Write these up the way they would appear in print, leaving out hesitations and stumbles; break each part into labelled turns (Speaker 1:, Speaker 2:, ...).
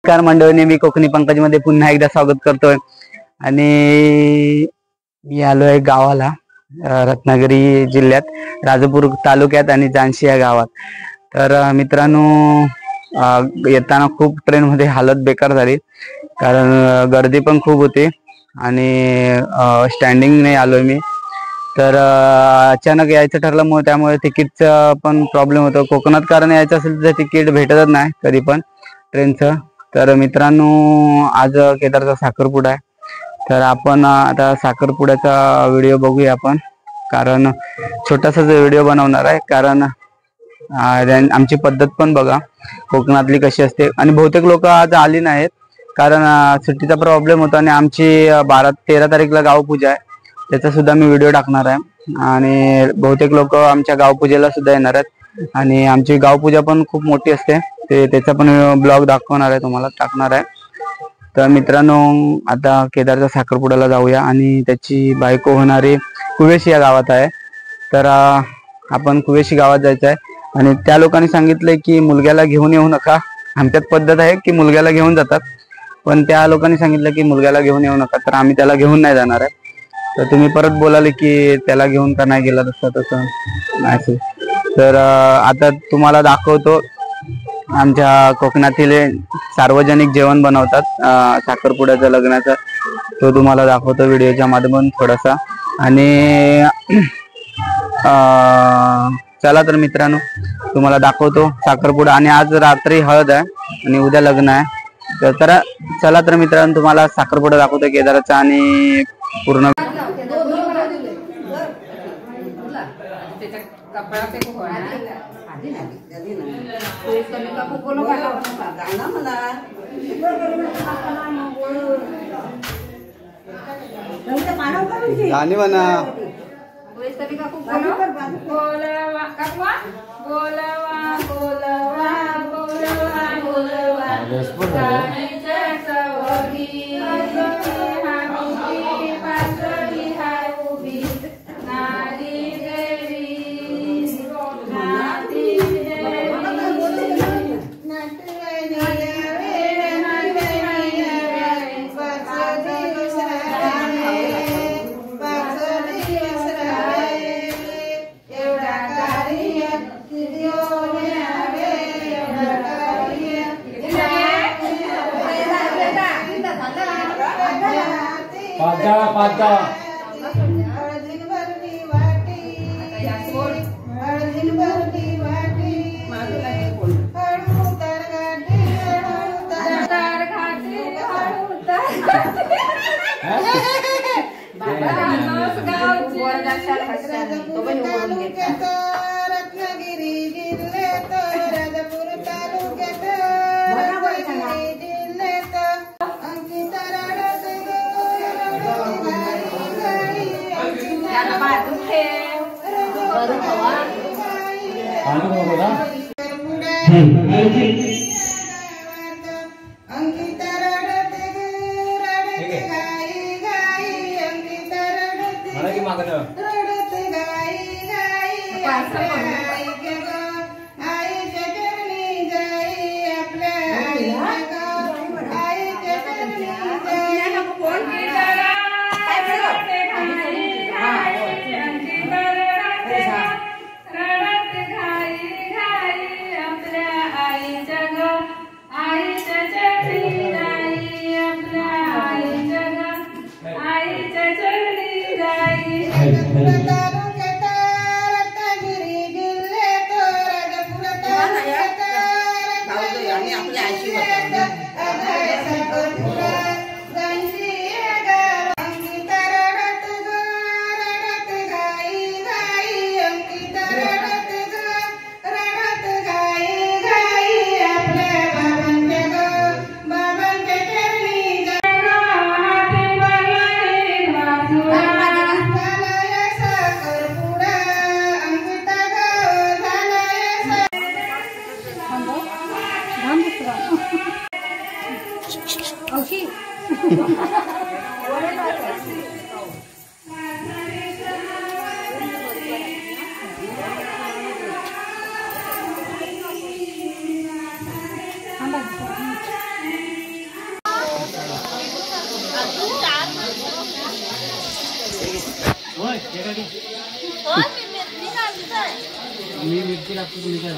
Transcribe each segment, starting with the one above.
Speaker 1: नमस्कार मंडळी, मी कोकणी पंकजमध्ये पुन्हा एकदा स्वागत करतोय आणि मी आलोय गावाला, रत्नागिरी जिल्ह्यात राजापूर तालुक्यात आणि जानशी या गावात. तर मित्रांनो, येताना खूप ट्रेन मध्ये हालत बेकार झाली, कारण गर्दी पण खूप होती आणि स्टँडिंगने आलोय मी. तर अचानक यायचं ठरलं, त्यामुळे तिकीटचा पण प्रॉब्लेम होतो. कोकणात कारण यायचं असेल तर तिकीट भेटतच नाही कधी पण ट्रेनचं. तर मित्रांनो, आज केदारचा साखरपुडा आहे. तर आपण आता साखरपुड्याचा व्हिडिओ बघूया आपण, कारण छोटासाच व्हिडिओ बनवणार आहे. कारण आमची पद्धत पण बघा कोकणातली कशी असते. आणि बहुतेक लोक आज आली नाहीत, कारण सुट्टीचा प्रॉब्लेम होता. आणि आमची 12-13 तारीखला गावपूजा आहे, त्याचा सुद्धा मी व्हिडिओ टाकणार आहे. आणि बहुतेक लोक आमच्या गावपूजेला सुद्धा येणार आहेत. आणि आमची गावपूजा पण खूप मोठी असते, त्याचा पण ब्लॉग दाखवणार आहे, तुम्हाला टाकणार आहे. तर मित्रांनो, आता केदारच्या साखरपुड्याला जाऊया. आणि त्याची बायको होणारी कुवेशी या गावात आहे. तर आपण कुवेशी गावात जायचं आहे. आणि त्या लोकांनी सांगितलंय की मुलग्याला घेऊन येऊ नका. आमच्यात पद्धत आहे की मुलग्याला घेऊन जातात, पण त्या लोकांनी सांगितलं की मुलग्याला घेऊन येऊ नका. तर आम्ही त्याला घेऊन नाही जाणार आहे. तर तुम्ही परत बोलाले की त्याला घेऊन का नाही गेला, तसं नाही. तर आता तुम्हाला दाखवतो, आमच्या कोकणातील सार्वजनिक जेवण बनवतात साखरपुड्याचं, लग्नाचं. तो तुम्हाला दाखवतो व्हिडिओच्या माध्यमातून थोडासा. आणि चला तर मित्रांनो, तुम्हाला दाखवतो साखरपुडा. आणि आज रात्री हळद आहे आणि उद्या लग्न आहे. तर चला तर मित्रांनो, तुम्हाला साखरपुडा दाखवतो केदारचा. आणि पूर्ण गाणी म्हणा.
Speaker 2: रत्नागिरी जिल्ह्यात राजापूर तालुक्यात रत्नागिरी जिल्ह्यात अंकिता रडत अंकिता रडत गाई गाई, अंकिता रडत गाई गाई, आईच्या चरणी जाई, आपल्या आईच्या चरणी तालुक्यात रत्नागिरी जिल्ह्यात राजापूर तालुक्यात जानशी गाव. अंकिता रडत गाई गाई, अंकिता रडत गाई गाई, आपल्या बाबांच्या चरणी साखरपुडा. अंकिता गाव झालाय
Speaker 1: मी मिरची लागतो तुम्ही काय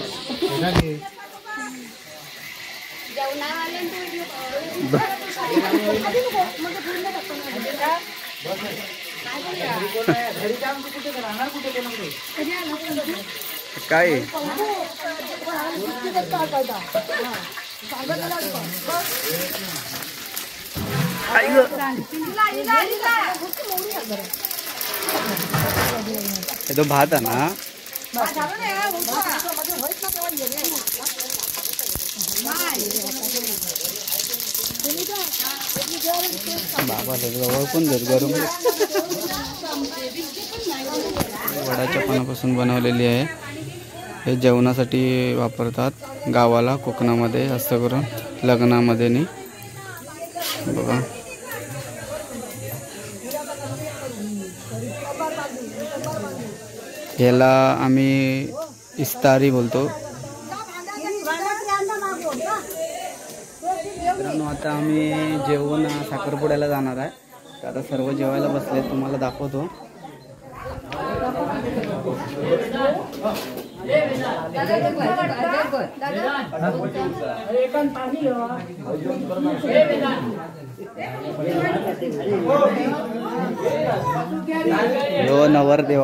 Speaker 1: काय तो भात आहे ना बाबा जवळ पण गरम वडाच्या पानापासून बनवलेली आहे. हे जेवणासाठी वापरतात गावाला कोकणामध्ये, जास्त करून लग्नामध्ये नाही बघा. याला आम्ही इस्तारी बोलतो. मित्रांनो आता आम्ही जेवण साखरपुड्याला जाणार आहे. आता सर्व जेवायला बसले, तुम्हाला दाखवतो. हो नवरदेव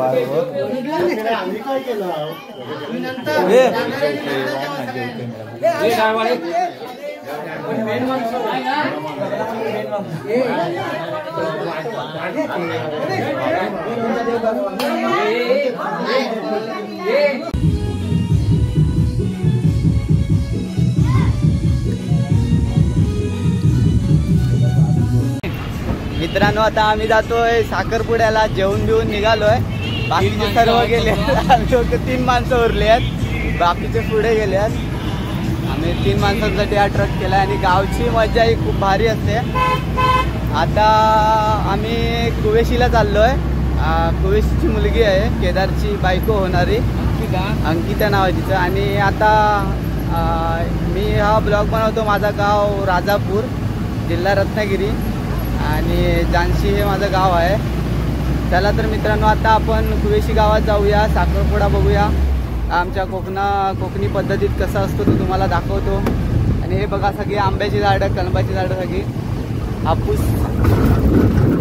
Speaker 1: मित्रांनो आता आम्ही जातोय साखरपुड्याला. जेवण बिवून निघालोय. बाकीचे सर्व गेले. आम्ही 3 माणसं उरले आहेत, बाकीचे पुढे गेले आहेत. आम्ही 3 माणसांसाठी हा ट्रक केला आणि गावची मजा ही खूप भारी असते. आता आम्ही कुवेशीला चाललोय. कुवेशीची मुलगी आहे, केदारची बायको होणारी अंकिता नाव आहे तिचं. आणि आता मी हा ब्लॉग बनवतो. माझा गाव राजापूर, जिल्हा रत्नागिरी आणि जानशी हे माझं गाव आहे. चला तर मित्रांनो आता आपण कुवेशी गावात जाऊया, साखरपुडा बघूया. आमच्या कोकणी पद्धतीत कसा असतो तो तुम्हाला दाखवतो. आणि हे बघा सगळी आंब्याची झाडं, कलंबाची झाडं सगळी, हापूस.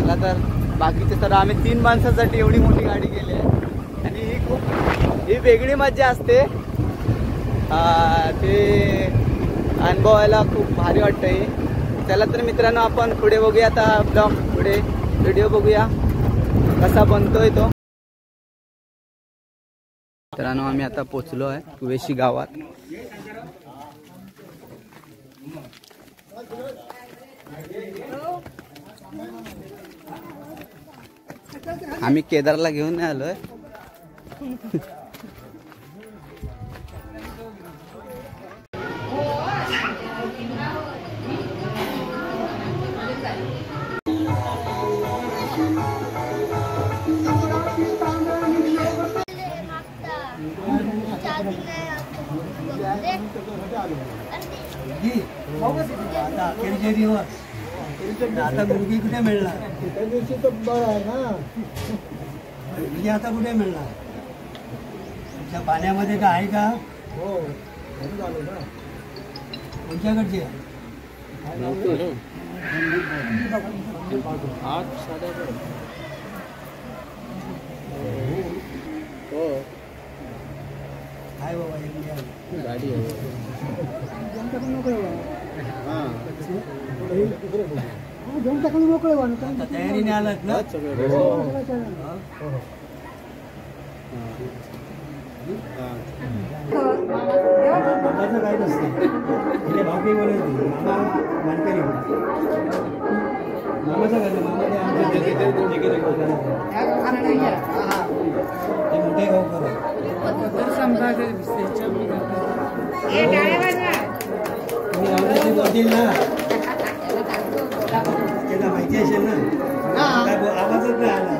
Speaker 1: चला तर बाकीचे तर आम्ही 3 माणसासाठी एवढी मोठी गाडी केली आहे आणि ही वेगळी मजा असते. ते अनुभवायला खूप भारी वाटतं. चला तर मित्रांनो आपण पुढे बघूया. आता ब्लॉग पुढे व्हिडिओ बघूया कसा बनतोय तो. मित्रांनो आम्ही आता पोचलो आहे कुवेशी गावात. आम्ही केदारला घेऊन नाही आलोय. आता मुलगी कुठे मिळणार? मुलगी आता कुठे मिळणार? तुमच्या पाण्यामध्ये का आहे का? कोणत्याकडची आहे? काय बाबा गाडी तयारीने आलात ना? काय नसतं भावकी बोलायची. मामा मानकरी मामाचा घर मामा मोठे गाव करा. तुम्ही बोलतील ना, त्याला माहिती असेल ना. आवाजच नाही आला.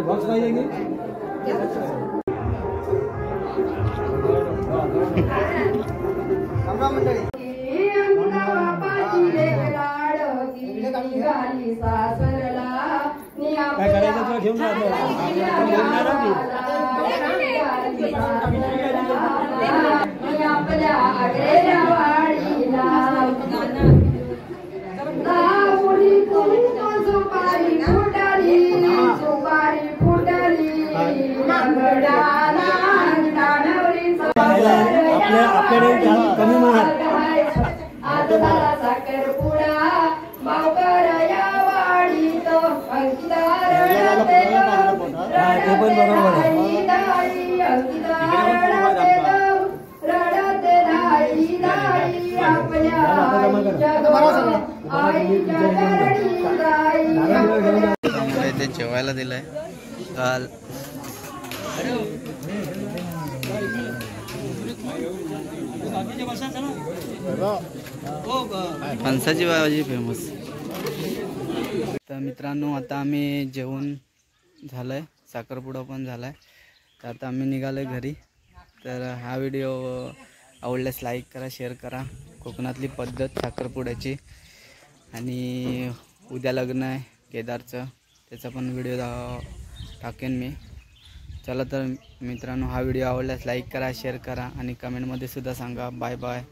Speaker 1: बॉक्स पाहिजे की
Speaker 3: काय करायचं तुला घेऊन आपल्याकडे कमी महाग ते पण बरोबर
Speaker 1: इथे जेवायला दिलंय काल फणसाची भाजी फेमस. तर मित्रांनो आता आम्ही जेवण झालंय, साखरपुडा पण झालाय, तर आता आम्ही निघालोय घरी. तर हा व्हिडिओ आवडल्यास लाईक करा, शेअर करा. कोकणातली पद्धत साखरपुड्याची, आणि उद्या लग्न आहे केदारचं, त्याचा पण व्हिडिओ टाकेन मी. चला तर मित्रांनो, हा व्हिडिओ आवडल्यास लाईक करा, शेअर करा आणि कमेंटमध्ये सुद्धा सांगा. Bye bye.